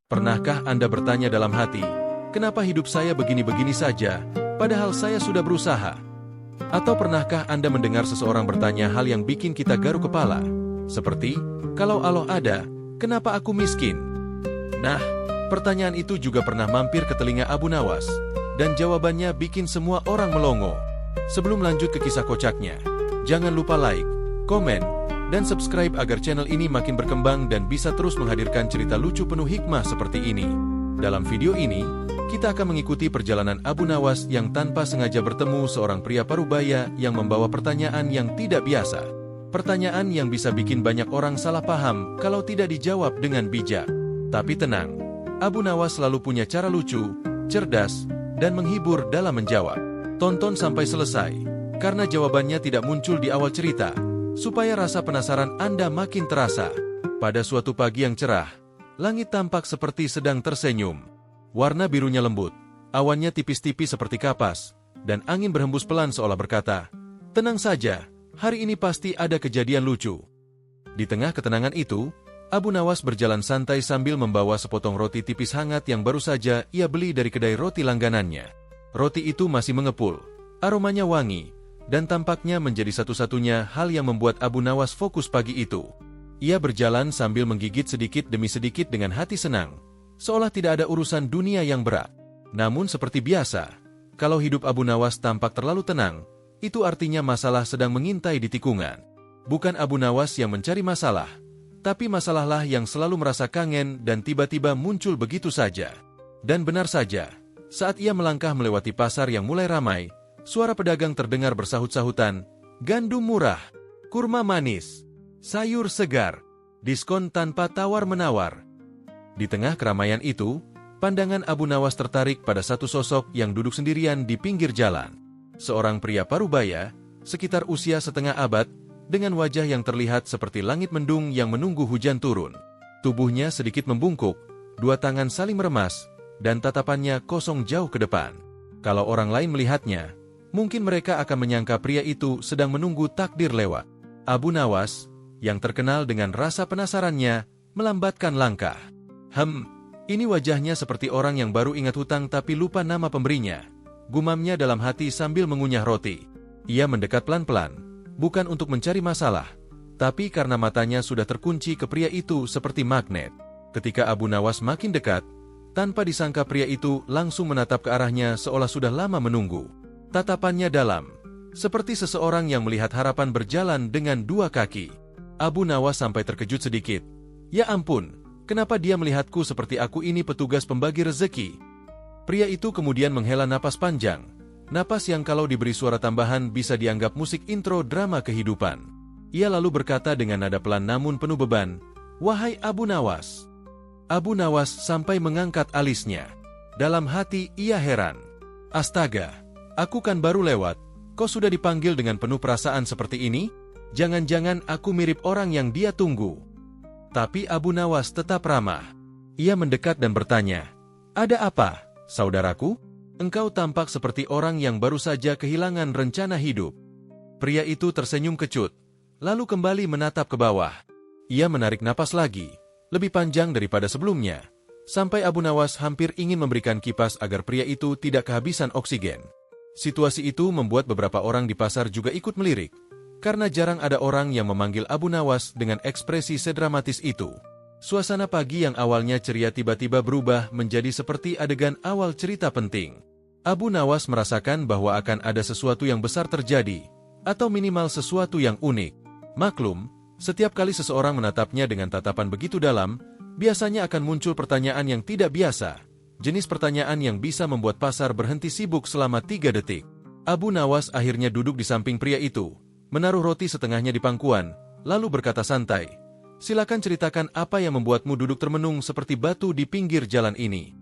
Pernahkah Anda bertanya dalam hati, kenapa hidup saya begini-begini saja, padahal saya sudah berusaha? Atau pernahkah Anda mendengar seseorang bertanya hal yang bikin kita garuk kepala? Seperti, kalau Allah ada, kenapa aku miskin? Nah, pertanyaan itu juga pernah mampir ke telinga Abu Nawas, dan jawabannya bikin semua orang melongo. Sebelum lanjut ke kisah kocaknya, jangan lupa like, komen, dan subscribe agar channel ini makin berkembang dan bisa terus menghadirkan cerita lucu penuh hikmah seperti ini. Dalam video ini, kita akan mengikuti perjalanan Abu Nawas yang tanpa sengaja bertemu seorang pria parubaya yang membawa pertanyaan yang tidak biasa. Pertanyaan yang bisa bikin banyak orang salah paham kalau tidak dijawab dengan bijak. Tapi tenang, Abu Nawas selalu punya cara lucu, cerdas, dan menghibur dalam menjawab. Tonton sampai selesai, karena jawabannya tidak muncul di awal cerita, supaya rasa penasaran Anda makin terasa. Pada suatu pagi yang cerah, langit tampak seperti sedang tersenyum. Warna birunya lembut, awannya tipis-tipis seperti kapas, dan angin berhembus pelan seolah berkata, "Tenang saja, hari ini pasti ada kejadian lucu." Di tengah ketenangan itu, Abu Nawas berjalan santai sambil membawa sepotong roti tipis hangat yang baru saja ia beli dari kedai roti langganannya. Roti itu masih mengepul, aromanya wangi, dan tampaknya menjadi satu-satunya hal yang membuat Abu Nawas fokus pagi itu. Ia berjalan sambil menggigit sedikit demi sedikit dengan hati senang, seolah tidak ada urusan dunia yang berat. Namun seperti biasa, kalau hidup Abu Nawas tampak terlalu tenang, itu artinya masalah sedang mengintai di tikungan. Bukan Abu Nawas yang mencari masalah, tapi masalahlah yang selalu merasa kangen dan tiba-tiba muncul begitu saja. Dan benar saja, saat ia melangkah melewati pasar yang mulai ramai, suara pedagang terdengar bersahut-sahutan, "Gandum murah, kurma manis, sayur segar, diskon tanpa tawar-menawar." Di tengah keramaian itu, pandangan Abu Nawas tertarik pada satu sosok yang duduk sendirian di pinggir jalan. Seorang pria parubaya, sekitar usia setengah abad, dengan wajah yang terlihat seperti langit mendung yang menunggu hujan turun. Tubuhnya sedikit membungkuk, dua tangan saling meremas, dan tatapannya kosong jauh ke depan. Kalau orang lain melihatnya, mungkin mereka akan menyangka pria itu sedang menunggu takdir lewat. Abu Nawas, yang terkenal dengan rasa penasarannya, melambatkan langkah. Ini wajahnya seperti orang yang baru ingat hutang tapi lupa nama pemberinya, gumamnya dalam hati sambil mengunyah roti. Ia mendekat pelan-pelan, bukan untuk mencari masalah, tapi karena matanya sudah terkunci ke pria itu seperti magnet. Ketika Abu Nawas makin dekat, tanpa disangka pria itu langsung menatap ke arahnya seolah sudah lama menunggu. Tatapannya dalam, seperti seseorang yang melihat harapan berjalan dengan dua kaki. Abu Nawas sampai terkejut sedikit. Ya ampun, kenapa dia melihatku seperti aku ini petugas pembagi rezeki? Pria itu kemudian menghela napas panjang, napas yang kalau diberi suara tambahan bisa dianggap musik intro drama kehidupan. Ia lalu berkata dengan nada pelan namun penuh beban, "Wahai Abu Nawas." Abu Nawas sampai mengangkat alisnya. Dalam hati ia heran. Astaga, aku kan baru lewat, kok sudah dipanggil dengan penuh perasaan seperti ini? Jangan-jangan aku mirip orang yang dia tunggu. Tapi Abu Nawas tetap ramah. Ia mendekat dan bertanya, "Ada apa, saudaraku? Engkau tampak seperti orang yang baru saja kehilangan rencana hidup." Pria itu tersenyum kecut, lalu kembali menatap ke bawah. Ia menarik napas lagi, lebih panjang daripada sebelumnya, sampai Abu Nawas hampir ingin memberikan kipas agar pria itu tidak kehabisan oksigen. Situasi itu membuat beberapa orang di pasar juga ikut melirik, karena jarang ada orang yang memanggil Abu Nawas dengan ekspresi sedramatis itu. Suasana pagi yang awalnya ceria tiba-tiba berubah menjadi seperti adegan awal cerita penting. Abu Nawas merasakan bahwa akan ada sesuatu yang besar terjadi, atau minimal sesuatu yang unik. Maklum, setiap kali seseorang menatapnya dengan tatapan begitu dalam, biasanya akan muncul pertanyaan yang tidak biasa. Jenis pertanyaan yang bisa membuat pasar berhenti sibuk selama 3 detik. Abu Nawas akhirnya duduk di samping pria itu, menaruh roti setengahnya di pangkuan, lalu berkata santai, "Silakan ceritakan apa yang membuatmu duduk termenung seperti batu di pinggir jalan ini."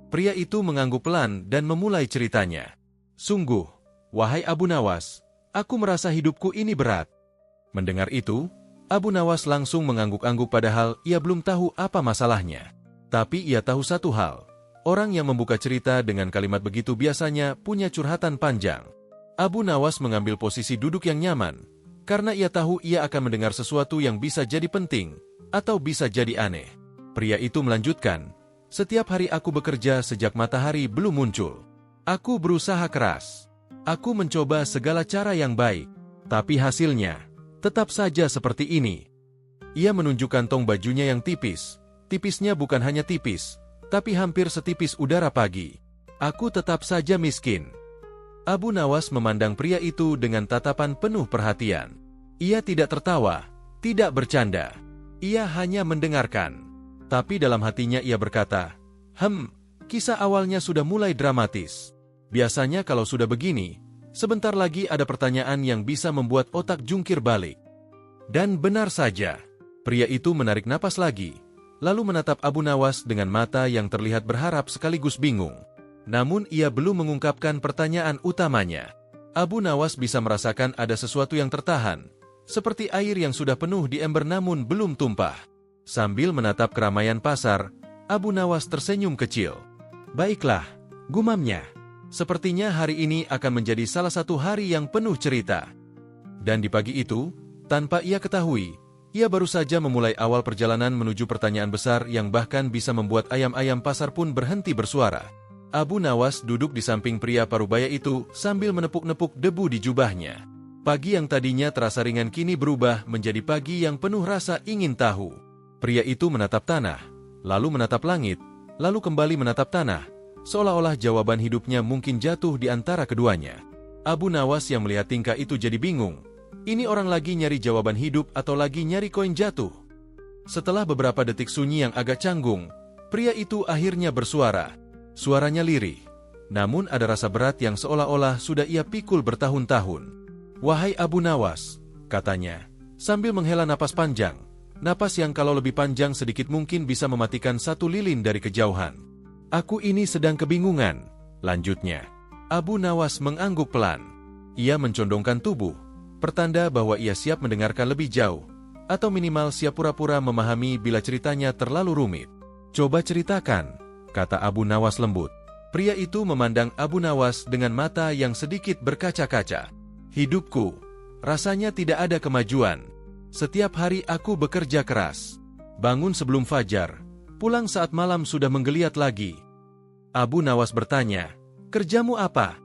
Pria itu mengangguk pelan dan memulai ceritanya. "Sungguh, wahai Abu Nawas, aku merasa hidupku ini berat." Mendengar itu, Abu Nawas langsung mengangguk-angguk padahal ia belum tahu apa masalahnya. Tapi ia tahu satu hal, orang yang membuka cerita dengan kalimat begitu biasanya punya curhatan panjang. Abu Nawas mengambil posisi duduk yang nyaman, karena ia tahu ia akan mendengar sesuatu yang bisa jadi penting, atau bisa jadi aneh. Pria itu melanjutkan, Setiap hari aku bekerja sejak matahari belum muncul. Aku berusaha keras. Aku mencoba segala cara yang baik. Tapi hasilnya tetap saja seperti ini. Ia menunjukkan kantong bajunya yang tipis. Tipisnya bukan hanya tipis, tapi hampir setipis udara pagi. Aku tetap saja miskin. Abu Nawas memandang pria itu dengan tatapan penuh perhatian. Ia tidak tertawa, tidak bercanda. Ia hanya mendengarkan. Tapi dalam hatinya ia berkata, kisah awalnya sudah mulai dramatis. Biasanya kalau sudah begini, sebentar lagi ada pertanyaan yang bisa membuat otak jungkir balik. Dan benar saja, pria itu menarik napas lagi, lalu menatap Abu Nawas dengan mata yang terlihat berharap sekaligus bingung. Namun ia belum mengungkapkan pertanyaan utamanya. Abu Nawas bisa merasakan ada sesuatu yang tertahan, seperti air yang sudah penuh di ember namun belum tumpah. Sambil menatap keramaian pasar, Abu Nawas tersenyum kecil. Baiklah, gumamnya. Sepertinya hari ini akan menjadi salah satu hari yang penuh cerita. Dan di pagi itu, tanpa ia ketahui, ia baru saja memulai awal perjalanan menuju pertanyaan besar yang bahkan bisa membuat ayam-ayam pasar pun berhenti bersuara. Abu Nawas duduk di samping pria parubaya itu sambil menepuk-nepuk debu di jubahnya. Pagi yang tadinya terasa ringan kini berubah menjadi pagi yang penuh rasa ingin tahu. Pria itu menatap tanah, lalu menatap langit, lalu kembali menatap tanah, seolah-olah jawaban hidupnya mungkin jatuh di antara keduanya. Abu Nawas yang melihat tingkah itu jadi bingung. Ini orang lagi nyari jawaban hidup atau lagi nyari koin jatuh? Setelah beberapa detik sunyi yang agak canggung, pria itu akhirnya bersuara. Suaranya lirih, namun ada rasa berat yang seolah-olah sudah ia pikul bertahun-tahun. Wahai Abu Nawas, katanya, sambil menghela napas panjang. Napas yang kalau lebih panjang sedikit mungkin bisa mematikan satu lilin dari kejauhan. Aku ini sedang kebingungan, lanjutnya. Abu Nawas mengangguk pelan. Ia mencondongkan tubuh, pertanda bahwa ia siap mendengarkan lebih jauh, atau minimal siap pura-pura memahami bila ceritanya terlalu rumit. Coba ceritakan, kata Abu Nawas lembut. Pria itu memandang Abu Nawas dengan mata yang sedikit berkaca-kaca. Hidupku, rasanya tidak ada kemajuan. Setiap hari aku bekerja keras. Bangun sebelum fajar, pulang saat malam sudah menggeliat lagi. Abu Nawas bertanya, kerjamu apa?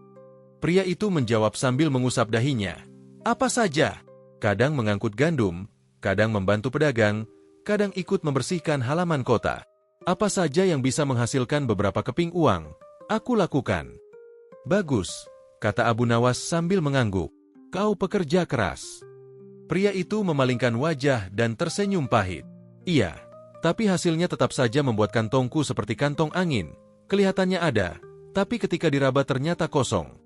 Pria itu menjawab sambil mengusap dahinya. Apa saja? Kadang mengangkut gandum, kadang membantu pedagang, kadang ikut membersihkan halaman kota. Apa saja yang bisa menghasilkan beberapa keping uang, aku lakukan. Bagus, kata Abu Nawas sambil mengangguk. Kau pekerja keras. Pria itu memalingkan wajah dan tersenyum pahit. Iya, tapi hasilnya tetap saja membuat kantongku seperti kantong angin. Kelihatannya ada, tapi ketika diraba ternyata kosong.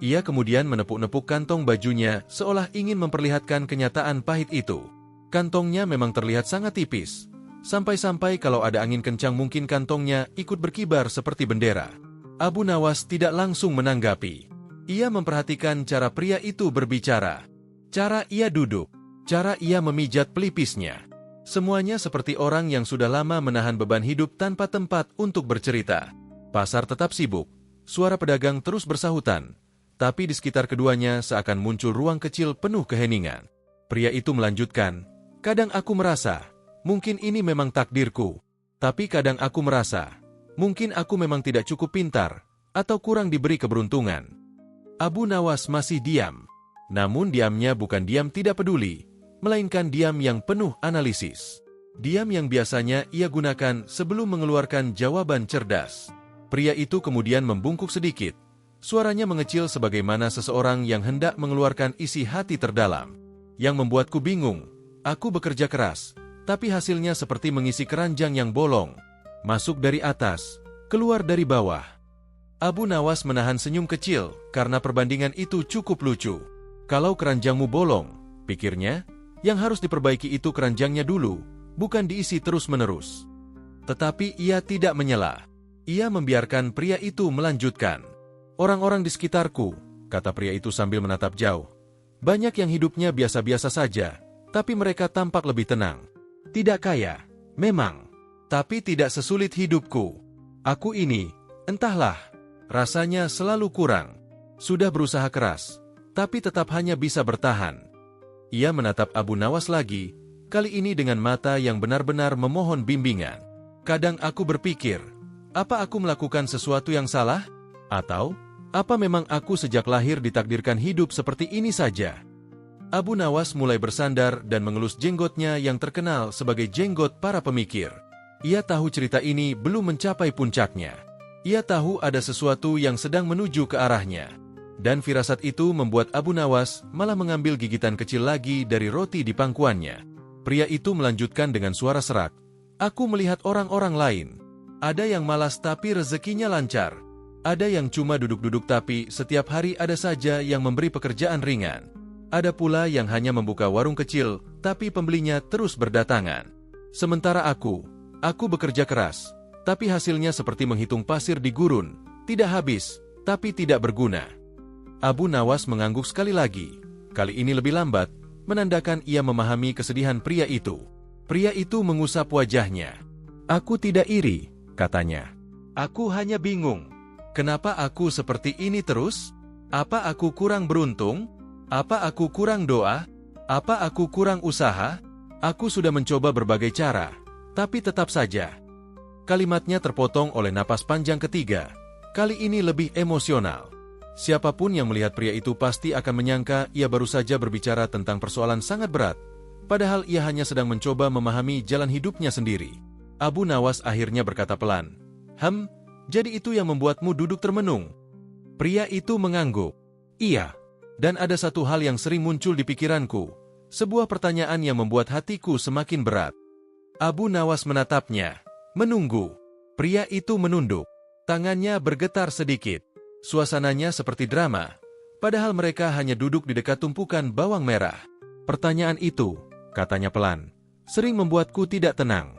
Ia kemudian menepuk-nepuk kantong bajunya seolah ingin memperlihatkan kenyataan pahit itu. Kantongnya memang terlihat sangat tipis. Sampai-sampai kalau ada angin kencang mungkin kantongnya ikut berkibar seperti bendera. Abu Nawas tidak langsung menanggapi. Ia memperhatikan cara pria itu berbicara. Cara ia duduk, cara ia memijat pelipisnya. Semuanya seperti orang yang sudah lama menahan beban hidup tanpa tempat untuk bercerita. Pasar tetap sibuk, suara pedagang terus bersahutan, tapi di sekitar keduanya seakan muncul ruang kecil penuh keheningan. Pria itu melanjutkan, kadang aku merasa, mungkin ini memang takdirku. Tapi kadang aku merasa, mungkin aku memang tidak cukup pintar, atau kurang diberi keberuntungan. Abu Nawas masih diam. Namun diamnya bukan diam tidak peduli, melainkan diam yang penuh analisis. Diam yang biasanya ia gunakan sebelum mengeluarkan jawaban cerdas. Pria itu kemudian membungkuk sedikit. Suaranya mengecil sebagaimana seseorang yang hendak mengeluarkan isi hati terdalam. Yang membuatku bingung, aku bekerja keras, tapi hasilnya seperti mengisi keranjang yang bolong. Masuk dari atas, keluar dari bawah. Abu Nawas menahan senyum kecil karena perbandingan itu cukup lucu. Kalau keranjangmu bolong, pikirnya, yang harus diperbaiki itu keranjangnya dulu, bukan diisi terus-menerus. Tetapi ia tidak menyela. Ia membiarkan pria itu melanjutkan. Orang-orang di sekitarku, kata pria itu sambil menatap jauh. Banyak yang hidupnya biasa-biasa saja, tapi mereka tampak lebih tenang. Tidak kaya, memang, tapi tidak sesulit hidupku. Aku ini, entahlah, rasanya selalu kurang. Sudah berusaha keras, tapi tetap hanya bisa bertahan. Ia menatap Abu Nawas lagi, kali ini dengan mata yang benar-benar memohon bimbingan. Kadang aku berpikir, apa aku melakukan sesuatu yang salah? Atau, apa memang aku sejak lahir ditakdirkan hidup seperti ini saja? Abu Nawas mulai bersandar dan mengelus jenggotnya yang terkenal sebagai jenggot para pemikir. Ia tahu cerita ini belum mencapai puncaknya. Ia tahu ada sesuatu yang sedang menuju ke arahnya. Dan firasat itu membuat Abu Nawas malah mengambil gigitan kecil lagi dari roti di pangkuannya. Pria itu melanjutkan dengan suara serak. Aku melihat orang-orang lain. Ada yang malas tapi rezekinya lancar. Ada yang cuma duduk-duduk tapi setiap hari ada saja yang memberi pekerjaan ringan. Ada pula yang hanya membuka warung kecil, tapi pembelinya terus berdatangan. Sementara aku bekerja keras, tapi hasilnya seperti menghitung pasir di gurun, tidak habis, tapi tidak berguna. Abu Nawas mengangguk sekali lagi, kali ini lebih lambat, menandakan ia memahami kesedihan pria itu. Pria itu mengusap wajahnya. Aku tidak iri, katanya. Aku hanya bingung. Kenapa aku seperti ini terus? Apa aku kurang beruntung? Apa aku kurang doa? Apa aku kurang usaha? Aku sudah mencoba berbagai cara, tapi tetap saja. Kalimatnya terpotong oleh napas panjang ketiga. Kali ini lebih emosional. Siapapun yang melihat pria itu pasti akan menyangka ia baru saja berbicara tentang persoalan sangat berat, padahal ia hanya sedang mencoba memahami jalan hidupnya sendiri. Abu Nawas akhirnya berkata pelan, jadi itu yang membuatmu duduk termenung? Pria itu mengangguk. Iya. Dan ada satu hal yang sering muncul di pikiranku, sebuah pertanyaan yang membuat hatiku semakin berat. Abu Nawas menatapnya, menunggu. Pria itu menunduk, tangannya bergetar sedikit. Suasananya seperti drama, padahal mereka hanya duduk di dekat tumpukan bawang merah. Pertanyaan itu, katanya pelan, sering membuatku tidak tenang.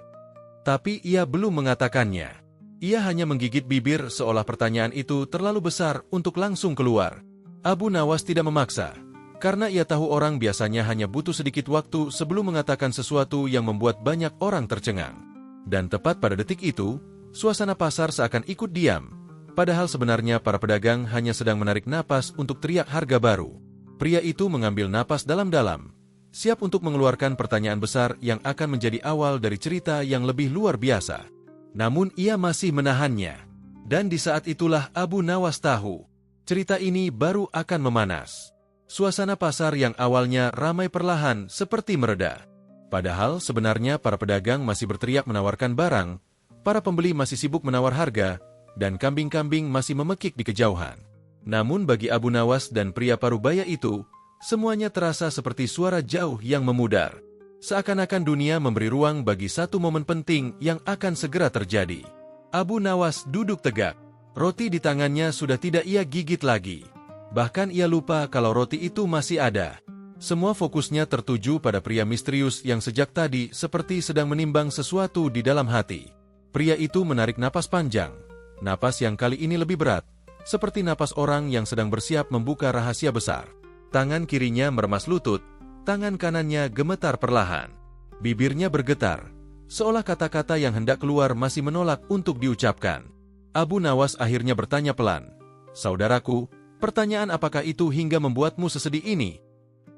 Tapi ia belum mengatakannya. Ia hanya menggigit bibir seolah pertanyaan itu terlalu besar untuk langsung keluar. Abu Nawas tidak memaksa, karena ia tahu orang biasanya hanya butuh sedikit waktu sebelum mengatakan sesuatu yang membuat banyak orang tercengang. Dan tepat pada detik itu, suasana pasar seakan ikut diam, padahal sebenarnya para pedagang hanya sedang menarik napas untuk teriak harga baru. Pria itu mengambil napas dalam-dalam, siap untuk mengeluarkan pertanyaan besar yang akan menjadi awal dari cerita yang lebih luar biasa. Namun ia masih menahannya, dan di saat itulah Abu Nawas tahu, cerita ini baru akan memanas. Suasana pasar yang awalnya ramai perlahan seperti mereda. Padahal sebenarnya para pedagang masih berteriak menawarkan barang, para pembeli masih sibuk menawar harga, dan kambing-kambing masih memekik di kejauhan. Namun bagi Abu Nawas dan pria parubaya itu, semuanya terasa seperti suara jauh yang memudar. Seakan-akan dunia memberi ruang bagi satu momen penting yang akan segera terjadi. Abu Nawas duduk tegak. Roti di tangannya sudah tidak ia gigit lagi. Bahkan ia lupa kalau roti itu masih ada. Semua fokusnya tertuju pada pria misterius yang sejak tadi seperti sedang menimbang sesuatu di dalam hati. Pria itu menarik napas panjang. Napas yang kali ini lebih berat, seperti napas orang yang sedang bersiap membuka rahasia besar. Tangan kirinya meremas lutut, tangan kanannya gemetar perlahan. Bibirnya bergetar, seolah kata-kata yang hendak keluar masih menolak untuk diucapkan. Abu Nawas akhirnya bertanya pelan, "Saudaraku, pertanyaan apakah itu hingga membuatmu sesedih ini?"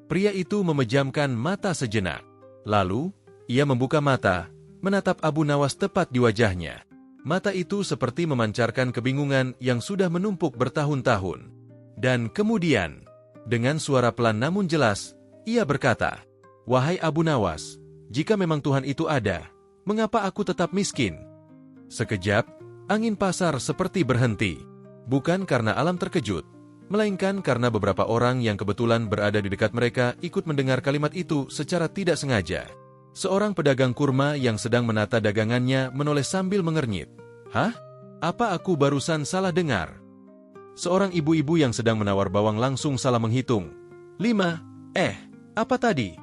Pria itu memejamkan mata sejenak. Lalu, ia membuka mata, menatap Abu Nawas tepat di wajahnya. Mata itu seperti memancarkan kebingungan yang sudah menumpuk bertahun-tahun. Dan kemudian, dengan suara pelan namun jelas, ia berkata, "Wahai Abu Nawas, jika memang Tuhan itu ada, mengapa aku tetap miskin?" Sekejap, angin pasar seperti berhenti. Bukan karena alam terkejut, melainkan karena beberapa orang yang kebetulan berada di dekat mereka ikut mendengar kalimat itu secara tidak sengaja. Seorang pedagang kurma yang sedang menata dagangannya menoleh sambil mengernyit. "Hah? Apa aku barusan salah dengar?" Seorang ibu-ibu yang sedang menawar bawang langsung salah menghitung. 5. Apa tadi?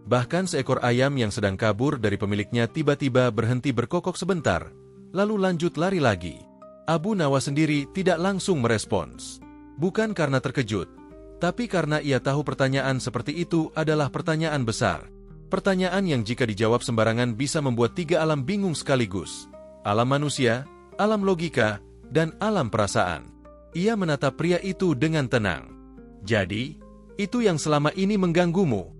Bahkan seekor ayam yang sedang kabur dari pemiliknya tiba-tiba berhenti berkokok sebentar, lalu lanjut lari lagi. Abu Nawas sendiri tidak langsung merespons. Bukan karena terkejut, tapi karena ia tahu pertanyaan seperti itu adalah pertanyaan besar. Pertanyaan yang jika dijawab sembarangan bisa membuat tiga alam bingung sekaligus. Alam manusia, alam logika, dan alam perasaan. Ia menatap pria itu dengan tenang. "Jadi, itu yang selama ini mengganggumu?"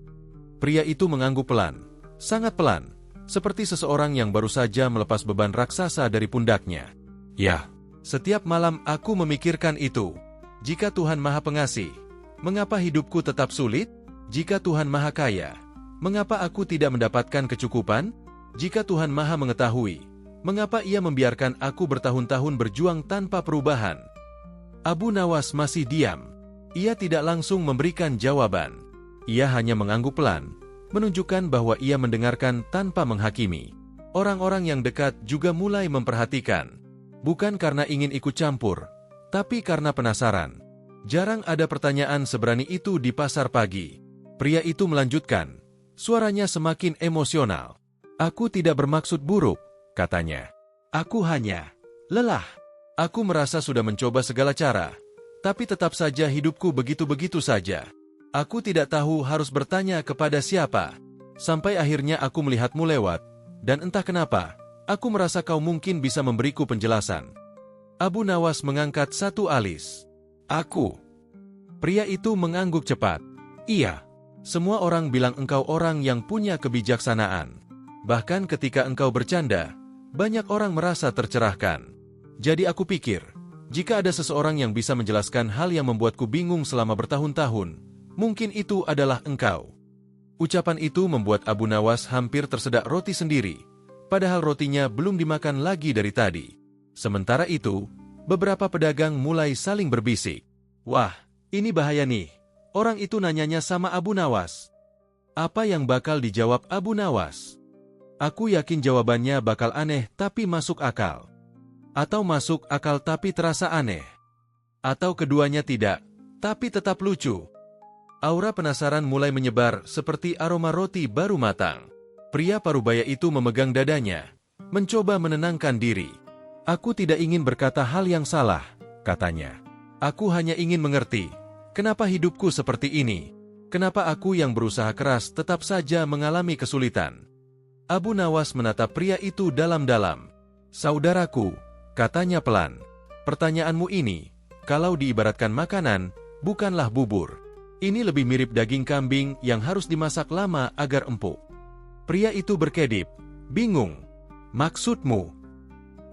Pria itu mengangguk pelan, sangat pelan, seperti seseorang yang baru saja melepas beban raksasa dari pundaknya. Ya, setiap malam aku memikirkan itu. Jika Tuhan Maha Pengasih, mengapa hidupku tetap sulit? Jika Tuhan Maha Kaya, mengapa aku tidak mendapatkan kecukupan? Jika Tuhan Maha Mengetahui, mengapa Ia membiarkan aku bertahun-tahun berjuang tanpa perubahan? Abu Nawas masih diam. Ia tidak langsung memberikan jawaban. Ia hanya mengangguk pelan, menunjukkan bahwa ia mendengarkan tanpa menghakimi. Orang-orang yang dekat juga mulai memperhatikan. Bukan karena ingin ikut campur, tapi karena penasaran. Jarang ada pertanyaan seberani itu di pasar pagi. Pria itu melanjutkan. Suaranya semakin emosional. Aku tidak bermaksud buruk, katanya. Aku hanya lelah. Aku merasa sudah mencoba segala cara, tapi tetap saja hidupku begitu-begitu saja. Aku tidak tahu harus bertanya kepada siapa. Sampai akhirnya aku melihatmu lewat, dan entah kenapa, aku merasa kau mungkin bisa memberiku penjelasan. Abu Nawas mengangkat satu alis. Aku. Pria itu mengangguk cepat. Iya. Semua orang bilang engkau orang yang punya kebijaksanaan. Bahkan ketika engkau bercanda, banyak orang merasa tercerahkan. Jadi aku pikir, jika ada seseorang yang bisa menjelaskan hal yang membuatku bingung selama bertahun-tahun, mungkin itu adalah engkau. Ucapan itu membuat Abu Nawas hampir tersedak roti sendiri, padahal rotinya belum dimakan lagi dari tadi. Sementara itu, beberapa pedagang mulai saling berbisik. Wah, ini bahaya nih. Orang itu nanyanya sama Abu Nawas. Apa yang bakal dijawab Abu Nawas? Aku yakin jawabannya bakal aneh tapi masuk akal. Atau masuk akal tapi terasa aneh. Atau keduanya tidak, tapi tetap lucu. Aura penasaran mulai menyebar seperti aroma roti baru matang. Pria parubaya itu memegang dadanya, mencoba menenangkan diri. Aku tidak ingin berkata hal yang salah, katanya. Aku hanya ingin mengerti, kenapa hidupku seperti ini? Kenapa aku yang berusaha keras tetap saja mengalami kesulitan? Abu Nawas menatap pria itu dalam-dalam. Saudaraku, katanya pelan. Pertanyaanmu ini, kalau diibaratkan makanan, bukanlah bubur. Ini lebih mirip daging kambing yang harus dimasak lama agar empuk. Pria itu berkedip, bingung. Maksudmu?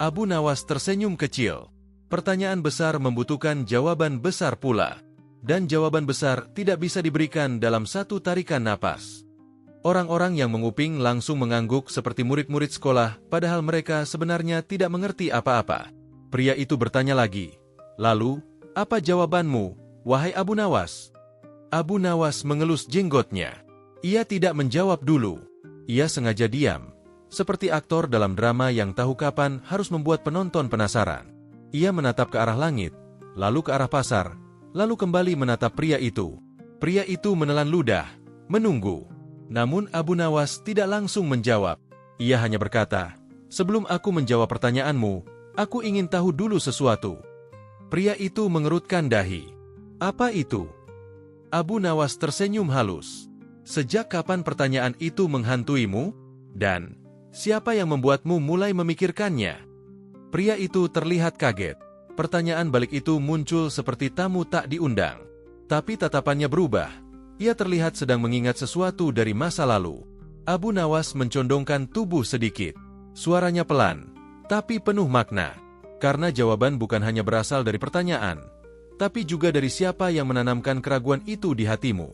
Abu Nawas tersenyum kecil. Pertanyaan besar membutuhkan jawaban besar pula. Dan jawaban besar tidak bisa diberikan dalam satu tarikan napas. Orang-orang yang menguping langsung mengangguk seperti murid-murid sekolah, padahal mereka sebenarnya tidak mengerti apa-apa. Pria itu bertanya lagi. Lalu, apa jawabanmu, wahai Abu Nawas? Abu Nawas mengelus jenggotnya. Ia tidak menjawab dulu. Ia sengaja diam, seperti aktor dalam drama yang tahu kapan harus membuat penonton penasaran. Ia menatap ke arah langit, lalu ke arah pasar, lalu kembali menatap pria itu. Pria itu menelan ludah, menunggu. Namun Abu Nawas tidak langsung menjawab. Ia hanya berkata, sebelum aku menjawab pertanyaanmu, aku ingin tahu dulu sesuatu. Pria itu mengerutkan dahi. Apa itu? Abu Nawas tersenyum halus. Sejak kapan pertanyaan itu menghantuimu? Dan, siapa yang membuatmu mulai memikirkannya? Pria itu terlihat kaget. Pertanyaan balik itu muncul seperti tamu tak diundang. Tapi tatapannya berubah. Ia terlihat sedang mengingat sesuatu dari masa lalu. Abu Nawas mencondongkan tubuh sedikit. Suaranya pelan, tapi penuh makna. Karena jawaban bukan hanya berasal dari pertanyaan, tapi juga dari siapa yang menanamkan keraguan itu di hatimu.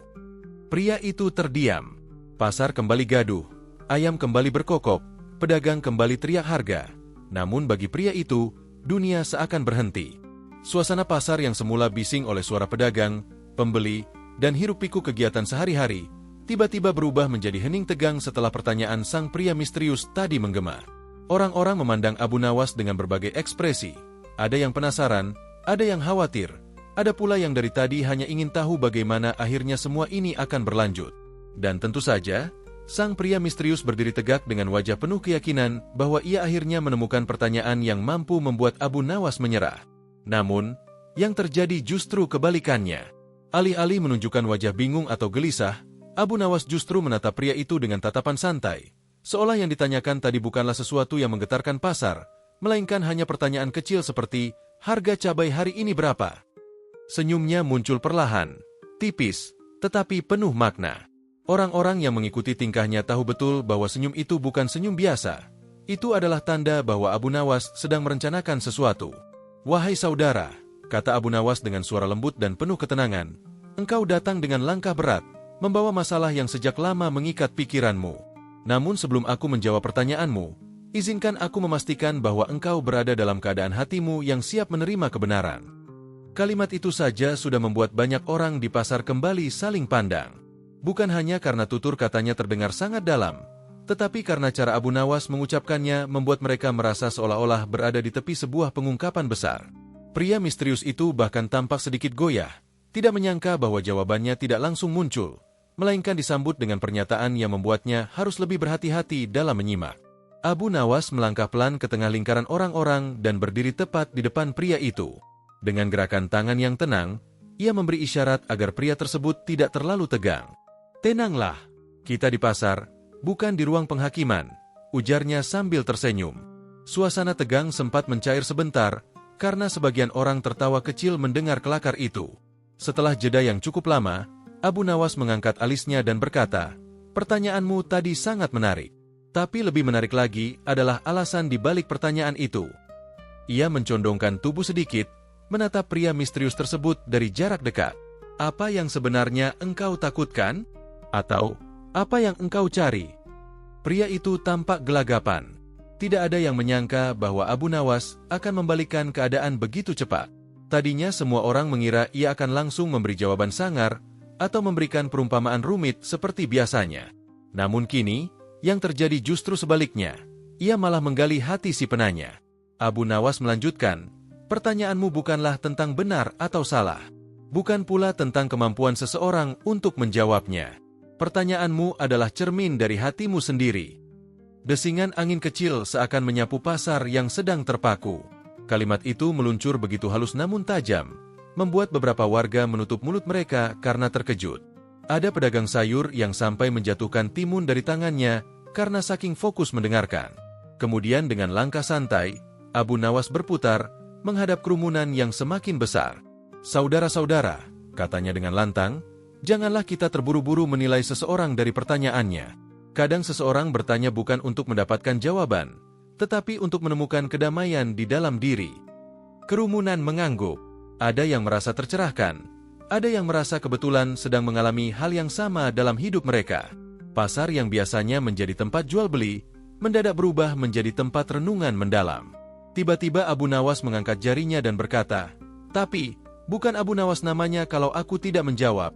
Pria itu terdiam. Pasar kembali gaduh, ayam kembali berkokok, pedagang kembali teriak harga. Namun bagi pria itu, dunia seakan berhenti. Suasana pasar yang semula bising oleh suara pedagang, pembeli, dan hiruk-pikuk kegiatan sehari-hari, tiba-tiba berubah menjadi hening tegang setelah pertanyaan sang pria misterius tadi menggema. Orang-orang memandang Abu Nawas dengan berbagai ekspresi. Ada yang penasaran, ada yang khawatir, ada pula yang dari tadi hanya ingin tahu bagaimana akhirnya semua ini akan berlanjut. Dan tentu saja, sang pria misterius berdiri tegak dengan wajah penuh keyakinan bahwa ia akhirnya menemukan pertanyaan yang mampu membuat Abu Nawas menyerah. Namun, yang terjadi justru kebalikannya. Alih-alih menunjukkan wajah bingung atau gelisah, Abu Nawas justru menatap pria itu dengan tatapan santai. Seolah yang ditanyakan tadi bukanlah sesuatu yang menggetarkan pasar, melainkan hanya pertanyaan kecil seperti, harga cabai hari ini berapa? Senyumnya muncul perlahan, tipis, tetapi penuh makna. Orang-orang yang mengikuti tingkahnya tahu betul bahwa senyum itu bukan senyum biasa. Itu adalah tanda bahwa Abu Nawas sedang merencanakan sesuatu. "Wahai saudara," kata Abu Nawas dengan suara lembut dan penuh ketenangan, "engkau datang dengan langkah berat, membawa masalah yang sejak lama mengikat pikiranmu. Namun sebelum aku menjawab pertanyaanmu, izinkan aku memastikan bahwa engkau berada dalam keadaan hatimu yang siap menerima kebenaran." Kalimat itu saja sudah membuat banyak orang di pasar kembali saling pandang. Bukan hanya karena tutur katanya terdengar sangat dalam, tetapi karena cara Abu Nawas mengucapkannya membuat mereka merasa seolah-olah berada di tepi sebuah pengungkapan besar. Pria misterius itu bahkan tampak sedikit goyah, tidak menyangka bahwa jawabannya tidak langsung muncul, melainkan disambut dengan pernyataan yang membuatnya harus lebih berhati-hati dalam menyimak. Abu Nawas melangkah pelan ke tengah lingkaran orang-orang dan berdiri tepat di depan pria itu. Dengan gerakan tangan yang tenang, ia memberi isyarat agar pria tersebut tidak terlalu tegang. "Tenanglah, kita di pasar, bukan di ruang penghakiman," ujarnya sambil tersenyum. Suasana tegang sempat mencair sebentar, karena sebagian orang tertawa kecil mendengar kelakar itu. Setelah jeda yang cukup lama, Abu Nawas mengangkat alisnya dan berkata, "Pertanyaanmu tadi sangat menarik. Tapi lebih menarik lagi adalah alasan di balik pertanyaan itu." Ia mencondongkan tubuh sedikit, menatap pria misterius tersebut dari jarak dekat. "Apa yang sebenarnya engkau takutkan? Atau, apa yang engkau cari?" Pria itu tampak gelagapan. Tidak ada yang menyangka bahwa Abu Nawas akan membalikkan keadaan begitu cepat. Tadinya semua orang mengira ia akan langsung memberi jawaban sangar atau memberikan perumpamaan rumit seperti biasanya. Namun kini, yang terjadi justru sebaliknya. Ia malah menggali hati si penanya. Abu Nawas melanjutkan, "Pertanyaanmu bukanlah tentang benar atau salah. Bukan pula tentang kemampuan seseorang untuk menjawabnya. Pertanyaanmu adalah cermin dari hatimu sendiri." Desingan angin kecil seakan menyapu pasar yang sedang terpaku. Kalimat itu meluncur begitu halus namun tajam, membuat beberapa warga menutup mulut mereka karena terkejut. Ada pedagang sayur yang sampai menjatuhkan timun dari tangannya karena saking fokus mendengarkan. Kemudian dengan langkah santai, Abu Nawas berputar, menghadap kerumunan yang semakin besar. "Saudara-saudara," katanya dengan lantang, "janganlah kita terburu-buru menilai seseorang dari pertanyaannya. Kadang seseorang bertanya bukan untuk mendapatkan jawaban, tetapi untuk menemukan kedamaian di dalam diri." Kerumunan mengangguk. Ada yang merasa tercerahkan. Ada yang merasa kebetulan sedang mengalami hal yang sama dalam hidup mereka. Pasar yang biasanya menjadi tempat jual beli, mendadak berubah menjadi tempat renungan mendalam. Tiba-tiba Abu Nawas mengangkat jarinya dan berkata, "Tapi, bukan Abu Nawas namanya kalau aku tidak menjawab."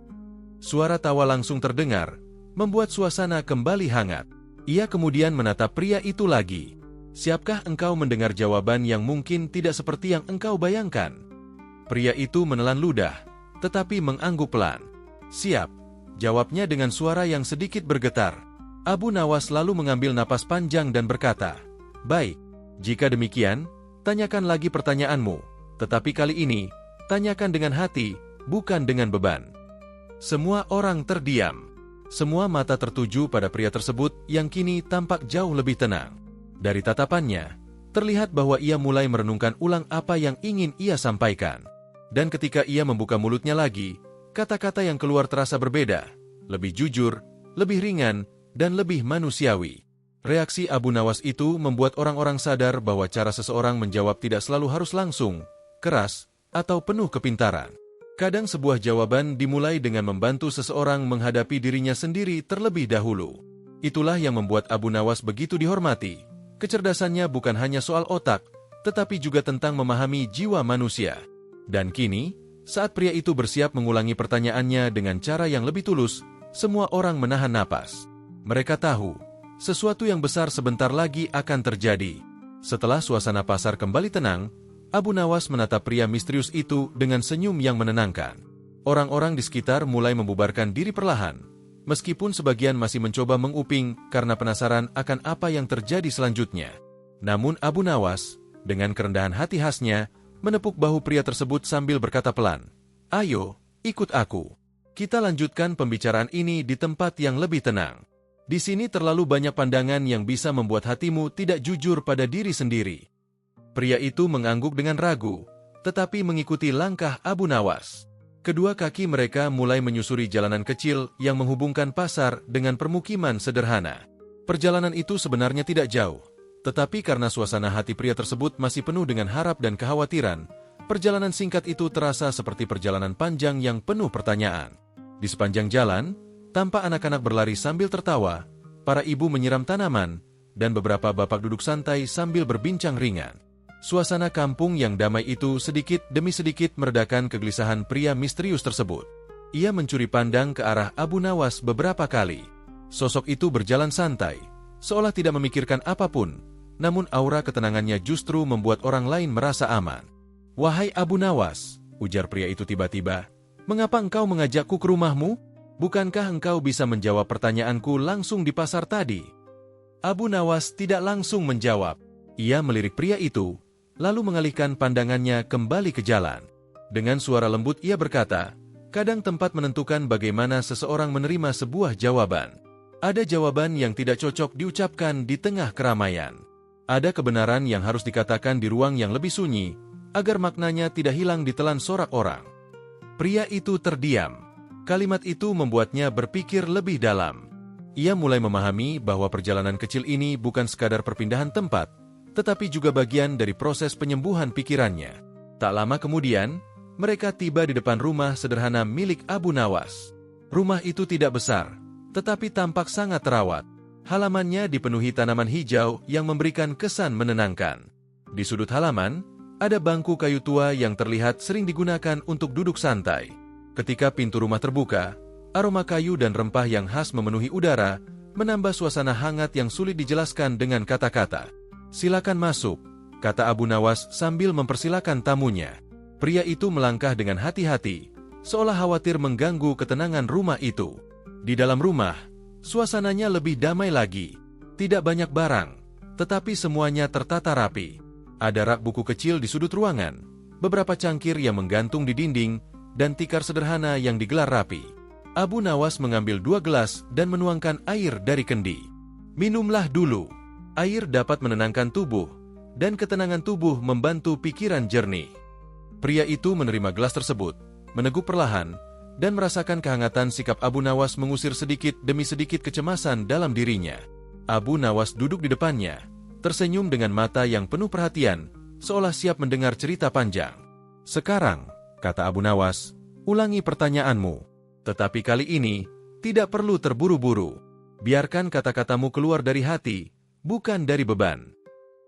Suara tawa langsung terdengar, membuat suasana kembali hangat. Ia kemudian menatap pria itu lagi. "Siapkah engkau mendengar jawaban yang mungkin tidak seperti yang engkau bayangkan?" Pria itu menelan ludah, tetapi mengangguk pelan. "Siap," jawabnya dengan suara yang sedikit bergetar. Abu Nawas lalu mengambil napas panjang dan berkata, "Baik, jika demikian, tanyakan lagi pertanyaanmu, tetapi kali ini, tanyakan dengan hati, bukan dengan beban." Semua orang terdiam. Semua mata tertuju pada pria tersebut yang kini tampak jauh lebih tenang. Dari tatapannya, terlihat bahwa ia mulai merenungkan ulang apa yang ingin ia sampaikan. Dan ketika ia membuka mulutnya lagi, kata-kata yang keluar terasa berbeda, lebih jujur, lebih ringan, dan lebih manusiawi. Reaksi Abu Nawas itu membuat orang-orang sadar bahwa cara seseorang menjawab tidak selalu harus langsung, keras, atau penuh kepintaran. Kadang sebuah jawaban dimulai dengan membantu seseorang menghadapi dirinya sendiri terlebih dahulu. Itulah yang membuat Abu Nawas begitu dihormati. Kecerdasannya bukan hanya soal otak, tetapi juga tentang memahami jiwa manusia. Dan kini, saat pria itu bersiap mengulangi pertanyaannya dengan cara yang lebih tulus, semua orang menahan napas. Mereka tahu, sesuatu yang besar sebentar lagi akan terjadi. Setelah suasana pasar kembali tenang, Abu Nawas menatap pria misterius itu dengan senyum yang menenangkan. Orang-orang di sekitar mulai membubarkan diri perlahan, meskipun sebagian masih mencoba menguping karena penasaran akan apa yang terjadi selanjutnya. Namun Abu Nawas, dengan kerendahan hati khasnya, menepuk bahu pria tersebut sambil berkata pelan, "Ayo, ikut aku. Kita lanjutkan pembicaraan ini di tempat yang lebih tenang. Di sini terlalu banyak pandangan yang bisa membuat hatimu tidak jujur pada diri sendiri." Pria itu mengangguk dengan ragu, tetapi mengikuti langkah Abu Nawas. Kedua kaki mereka mulai menyusuri jalanan kecil yang menghubungkan pasar dengan permukiman sederhana. Perjalanan itu sebenarnya tidak jauh, tetapi karena suasana hati pria tersebut masih penuh dengan harap dan kekhawatiran, perjalanan singkat itu terasa seperti perjalanan panjang yang penuh pertanyaan. Di sepanjang jalan, tampak anak-anak berlari sambil tertawa, para ibu menyiram tanaman, dan beberapa bapak duduk santai sambil berbincang ringan. Suasana kampung yang damai itu sedikit demi sedikit meredakan kegelisahan pria misterius tersebut. Ia mencuri pandang ke arah Abu Nawas beberapa kali. Sosok itu berjalan santai, seolah tidak memikirkan apapun, namun aura ketenangannya justru membuat orang lain merasa aman. "Wahai Abu Nawas," ujar pria itu tiba-tiba, "mengapa engkau mengajakku ke rumahmu? Bukankah engkau bisa menjawab pertanyaanku langsung di pasar tadi?" Abu Nawas tidak langsung menjawab. Ia melirik pria itu, lalu mengalihkan pandangannya kembali ke jalan. Dengan suara lembut ia berkata, "Kadang tempat menentukan bagaimana seseorang menerima sebuah jawaban. Ada jawaban yang tidak cocok diucapkan di tengah keramaian. Ada kebenaran yang harus dikatakan di ruang yang lebih sunyi, agar maknanya tidak hilang ditelan sorak orang." Pria itu terdiam. Kalimat itu membuatnya berpikir lebih dalam. Ia mulai memahami bahwa perjalanan kecil ini bukan sekadar perpindahan tempat, tetapi juga bagian dari proses penyembuhan pikirannya. Tak lama kemudian, mereka tiba di depan rumah sederhana milik Abu Nawas. Rumah itu tidak besar, tetapi tampak sangat terawat. Halamannya dipenuhi tanaman hijau yang memberikan kesan menenangkan. Di sudut halaman, ada bangku kayu tua yang terlihat sering digunakan untuk duduk santai. Ketika pintu rumah terbuka, aroma kayu dan rempah yang khas memenuhi udara, menambah suasana hangat yang sulit dijelaskan dengan kata-kata. "Silakan masuk," kata Abu Nawas sambil mempersilakan tamunya. Pria itu melangkah dengan hati-hati, seolah khawatir mengganggu ketenangan rumah itu. Di dalam rumah, suasananya lebih damai lagi. Tidak banyak barang, tetapi semuanya tertata rapi. Ada rak buku kecil di sudut ruangan, beberapa cangkir yang menggantung di dinding, dan tikar sederhana yang digelar rapi. Abu Nawas mengambil 2 gelas dan menuangkan air dari kendi. "Minumlah dulu. Air dapat menenangkan tubuh, dan ketenangan tubuh membantu pikiran jernih." Pria itu menerima gelas tersebut, meneguk perlahan, dan merasakan kehangatan sikap Abu Nawas mengusir sedikit demi sedikit kecemasan dalam dirinya. Abu Nawas duduk di depannya, tersenyum dengan mata yang penuh perhatian, seolah siap mendengar cerita panjang. "Sekarang," kata Abu Nawas, "ulangi pertanyaanmu. Tetapi kali ini, tidak perlu terburu-buru. Biarkan kata-katamu keluar dari hati, bukan dari beban."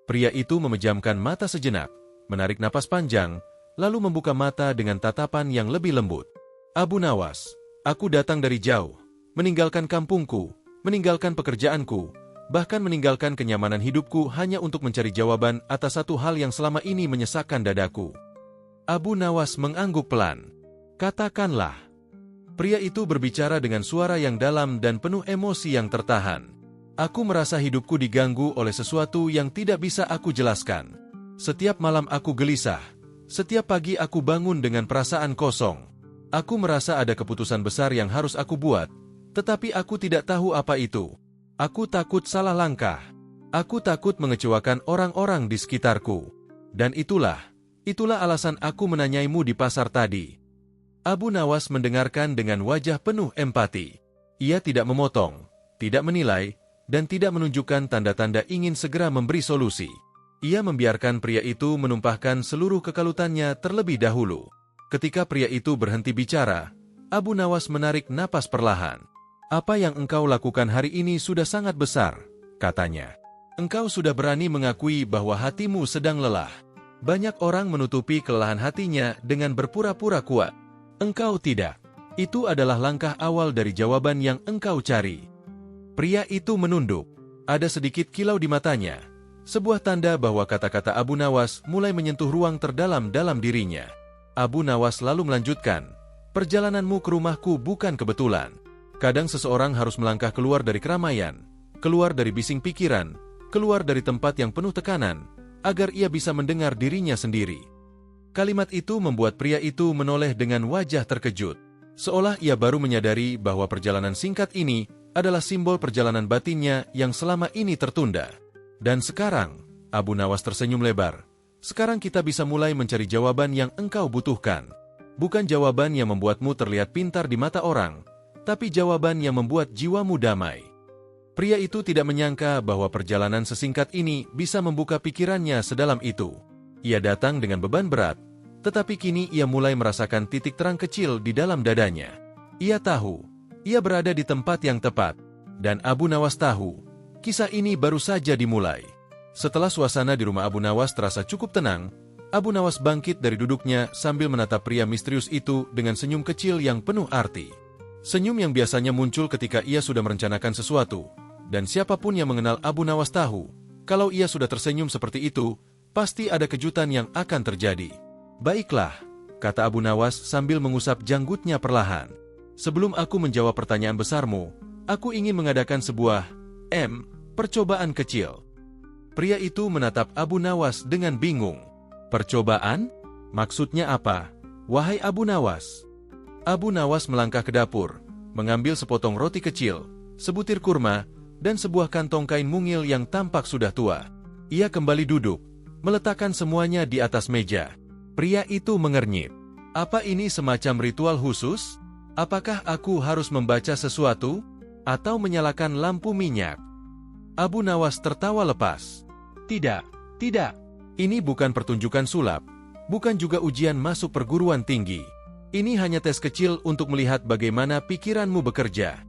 Pria itu memejamkan mata sejenak, menarik napas panjang, lalu membuka mata dengan tatapan yang lebih lembut. "Abu Nawas, aku datang dari jauh, meninggalkan kampungku, meninggalkan pekerjaanku, bahkan meninggalkan kenyamanan hidupku hanya untuk mencari jawaban atas satu hal yang selama ini menyesakkan dadaku." Abu Nawas mengangguk pelan. "Katakanlah." Pria itu berbicara dengan suara yang dalam dan penuh emosi yang tertahan. "Aku merasa hidupku diganggu oleh sesuatu yang tidak bisa aku jelaskan. Setiap malam aku gelisah. Setiap pagi aku bangun dengan perasaan kosong. Aku merasa ada keputusan besar yang harus aku buat, tetapi aku tidak tahu apa itu. Aku takut salah langkah. Aku takut mengecewakan orang-orang di sekitarku. Dan itulah alasan aku menanyaimu di pasar tadi." Abu Nawas mendengarkan dengan wajah penuh empati. Ia tidak memotong, tidak menilai, dan tidak menunjukkan tanda-tanda ingin segera memberi solusi. Ia membiarkan pria itu menumpahkan seluruh kekalutannya terlebih dahulu. Ketika pria itu berhenti bicara, Abu Nawas menarik napas perlahan. "Apa yang engkau lakukan hari ini sudah sangat besar," katanya. "Engkau sudah berani mengakui bahwa hatimu sedang lelah. Banyak orang menutupi kelelahan hatinya dengan berpura-pura kuat. Engkau tidak. Itu adalah langkah awal dari jawaban yang engkau cari." Pria itu menunduk. Ada sedikit kilau di matanya. Sebuah tanda bahwa kata-kata Abu Nawas mulai menyentuh ruang terdalam dalam dirinya. Abu Nawas lalu melanjutkan, "Perjalananmu ke rumahku bukan kebetulan. Kadang seseorang harus melangkah keluar dari keramaian, keluar dari bising pikiran, keluar dari tempat yang penuh tekanan, agar ia bisa mendengar dirinya sendiri." Kalimat itu membuat pria itu menoleh dengan wajah terkejut, seolah ia baru menyadari bahwa perjalanan singkat ini adalah simbol perjalanan batinnya yang selama ini tertunda. "Dan sekarang," Abu Nawas tersenyum lebar, "sekarang kita bisa mulai mencari jawaban yang engkau butuhkan. Bukan jawaban yang membuatmu terlihat pintar di mata orang, tapi jawaban yang membuat jiwamu damai. Pria itu tidak menyangka bahwa perjalanan sesingkat ini bisa membuka pikirannya sedalam itu. Ia datang dengan beban berat, tetapi kini ia mulai merasakan titik terang kecil di dalam dadanya. Ia tahu, ia berada di tempat yang tepat, dan Abu Nawas tahu, kisah ini baru saja dimulai. Setelah suasana di rumah Abu Nawas terasa cukup tenang, Abu Nawas bangkit dari duduknya sambil menatap pria misterius itu dengan senyum kecil yang penuh arti. Senyum yang biasanya muncul ketika ia sudah merencanakan sesuatu, dan siapapun yang mengenal Abu Nawas tahu, kalau ia sudah tersenyum seperti itu, pasti ada kejutan yang akan terjadi. Baiklah, kata Abu Nawas sambil mengusap janggutnya perlahan. Sebelum aku menjawab pertanyaan besarmu, aku ingin mengadakan sebuah percobaan kecil. Pria itu menatap Abu Nawas dengan bingung. Percobaan? Maksudnya apa, wahai Abu Nawas? Abu Nawas melangkah ke dapur, mengambil sepotong roti kecil, sebutir kurma, dan sebuah kantong kain mungil yang tampak sudah tua. Ia kembali duduk, meletakkan semuanya di atas meja. Pria itu mengernyit. Apa ini semacam ritual khusus? Apakah aku harus membaca sesuatu? Atau menyalakan lampu minyak? Abu Nawas tertawa lepas. Tidak, tidak. Ini bukan pertunjukan sulap, bukan juga ujian masuk perguruan tinggi. Ini hanya tes kecil untuk melihat bagaimana pikiranmu bekerja.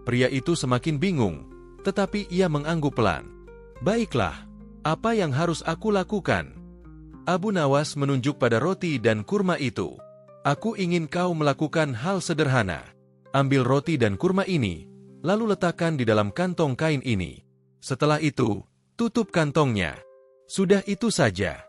Pria itu semakin bingung, tetapi ia mengangguk pelan. Baiklah, apa yang harus aku lakukan? Abu Nawas menunjuk pada roti dan kurma itu. Aku ingin kau melakukan hal sederhana. Ambil roti dan kurma ini, lalu letakkan di dalam kantong kain ini. Setelah itu, tutup kantongnya. Sudah itu saja.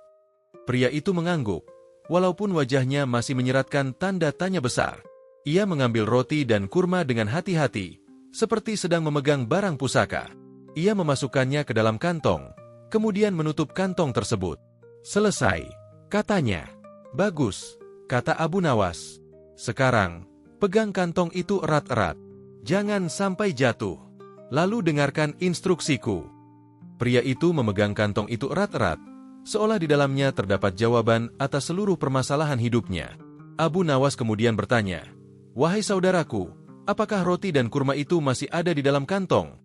Pria itu mengangguk, walaupun wajahnya masih menyeratkan tanda tanya besar. Ia mengambil roti dan kurma dengan hati-hati, seperti sedang memegang barang pusaka. Ia memasukkannya ke dalam kantong, kemudian menutup kantong tersebut. Selesai, katanya. Bagus, kata Abu Nawas. Sekarang, pegang kantong itu erat-erat. Jangan sampai jatuh. Lalu dengarkan instruksiku. Pria itu memegang kantong itu erat-erat, seolah di dalamnya terdapat jawaban atas seluruh permasalahan hidupnya. Abu Nawas kemudian bertanya, "Wahai saudaraku, apakah roti dan kurma itu masih ada di dalam kantong?"